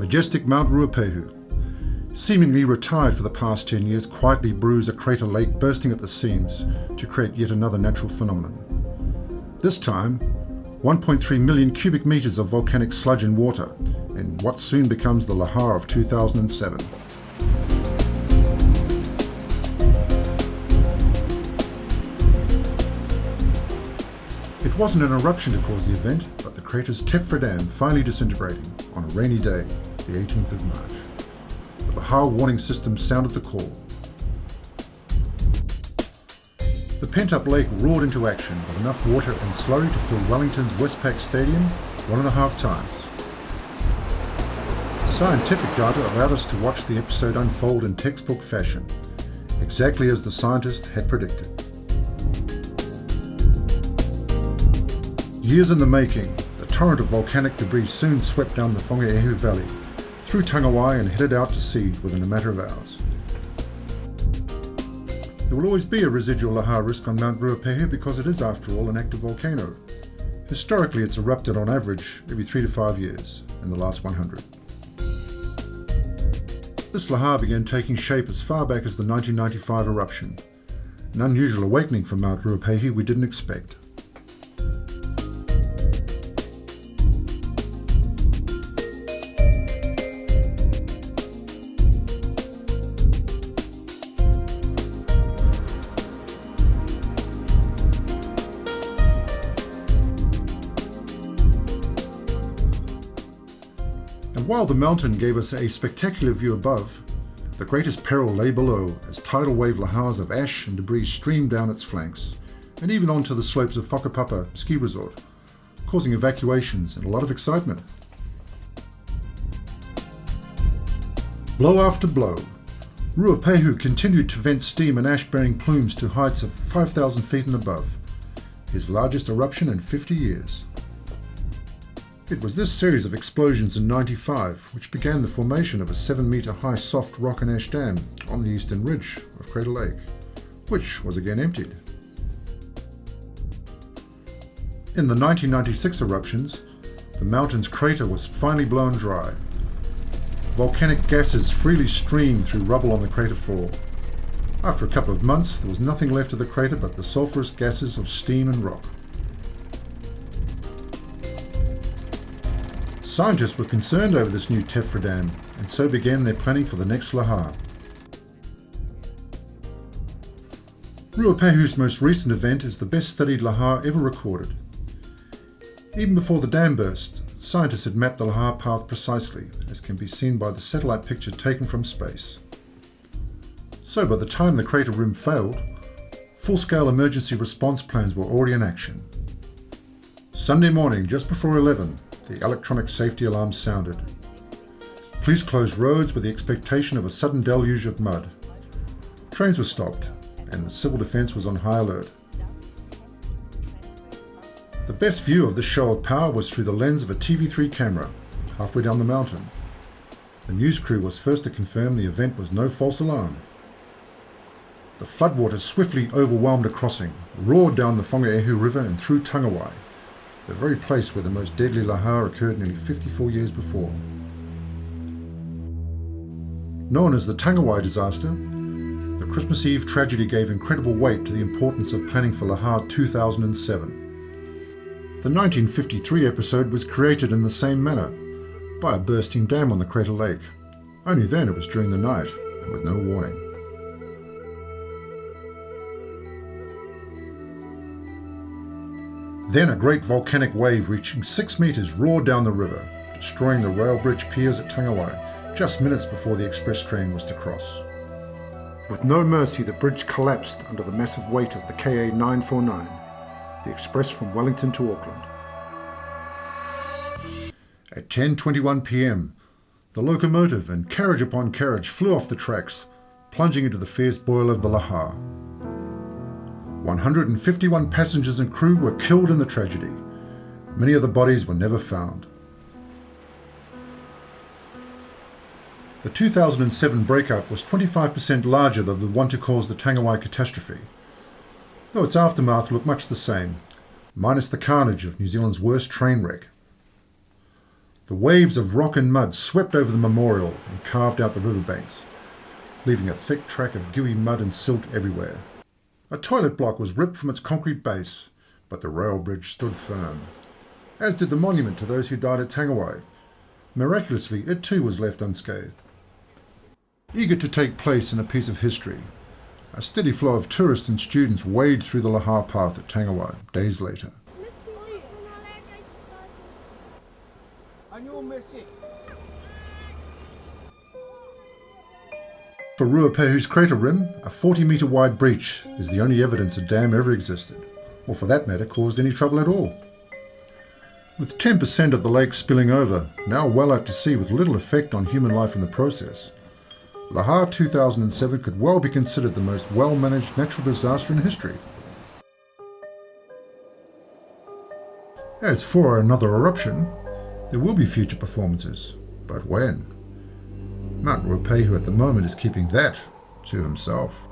majestic Mt Ruapehu, seemingly retired for the past 10 years, quietly brews a crater lake bursting at the seams to create yet another natural phenomenon. This time, 1.3 million cubic meters of volcanic sludge and water in what soon becomes the Lahar of 2007. It wasn't an eruption to cause the event, but the crater's Tefra Dam finally disintegrating on a rainy day, the 18th of March. The Lahar warning system sounded the call. The pent-up lake roared into action with enough water and slurry to fill Wellington's Westpac Stadium 1.5 times. Scientific data allowed us to watch the episode unfold in textbook fashion, exactly as the scientist had predicted. Years in the making, the torrent of volcanic debris soon swept down the Whangaehu Valley, through Tangawai and headed out to sea within a matter of hours. There will always be a residual Lahar risk on Mt Ruapehu because it is, after all, an active volcano. Historically, it's erupted on average every 3 to 5 years in the last 100. This Lahar began taking shape as far back as the 1995 eruption, an unusual awakening from Mt Ruapehu we didn't expect. And while the mountain gave us a spectacular view above, the greatest peril lay below as tidal wave lahars of ash and debris streamed down its flanks, and even onto the slopes of Whakapapa ski resort, causing evacuations and a lot of excitement. Blow after blow, Ruapehu continued to vent steam and ash-bearing plumes to heights of 5,000 feet and above, his largest eruption in 50 years. It was this series of explosions in '95 which began the formation of a 7-metre high soft rock and ash dam on the eastern ridge of Crater Lake, which was again emptied. In the 1996 eruptions, the mountain's crater was finally blown dry. Volcanic gases freely streamed through rubble on the crater floor. After a couple of months, there was nothing left of the crater but the sulphurous gases of steam and rock. Scientists were concerned over this new Tefra Dam, and so began their planning for the next Lahar. Ruapehu's most recent event is the best studied Lahar ever recorded. Even before the dam burst, scientists had mapped the Lahar path precisely, as can be seen by the satellite picture taken from space. So by the time the crater rim failed, full-scale emergency response plans were already in action. Sunday morning, just before 11, the electronic safety alarm sounded. Police closed roads with the expectation of a sudden deluge of mud. Trains were stopped, and the civil defence was on high alert. The best view of this show of power was through the lens of a TV3 camera, halfway down the mountain. The news crew was first to confirm the event was no false alarm. The floodwaters swiftly overwhelmed a crossing, roared down the Whangaehu River and through Tangawai, the very place where the most deadly Lahar occurred nearly 54 years before. Known as the Tangawai disaster, the Christmas Eve tragedy gave incredible weight to the importance of planning for Lahar 2007. The 1953 episode was created in the same manner, by a bursting dam on the Crater Lake. Only then it was during the night, and with no warning. Then a great volcanic wave reaching 6 meters roared down the river, destroying the rail bridge piers at Tangawai just minutes before the express train was to cross. With no mercy, the bridge collapsed under the massive weight of the KA 949, the express from Wellington to Auckland. At 10:21 p.m, the locomotive and carriage upon carriage flew off the tracks, plunging into the fierce boil of the Lahar. 151 passengers and crew were killed in the tragedy. Many of the bodies were never found. The 2007 breakout was 25% larger than the one to cause the Tangawai catastrophe, though its aftermath looked much the same, minus the carnage of New Zealand's worst train wreck. The waves of rock and mud swept over the memorial and carved out the riverbanks, leaving a thick track of gooey mud and silt everywhere. A toilet block was ripped from its concrete base, but the rail bridge stood firm, as did the monument to those who died at Tangawai. Miraculously, it too was left unscathed. Eager to take place in a piece of history, a steady flow of tourists and students wade through the Lahar path at Tangawai days later. For Ruapehu's crater rim, a 40-metre wide breach is the only evidence a dam ever existed, or for that matter caused any trouble at all. With 10% of the lake spilling over, now well out to sea with little effect on human life in the process, Lahar 2007 could well be considered the most well-managed natural disaster in history. As for another eruption, there will be future performances, but when? Mt Ruapehu at the moment is keeping that to himself.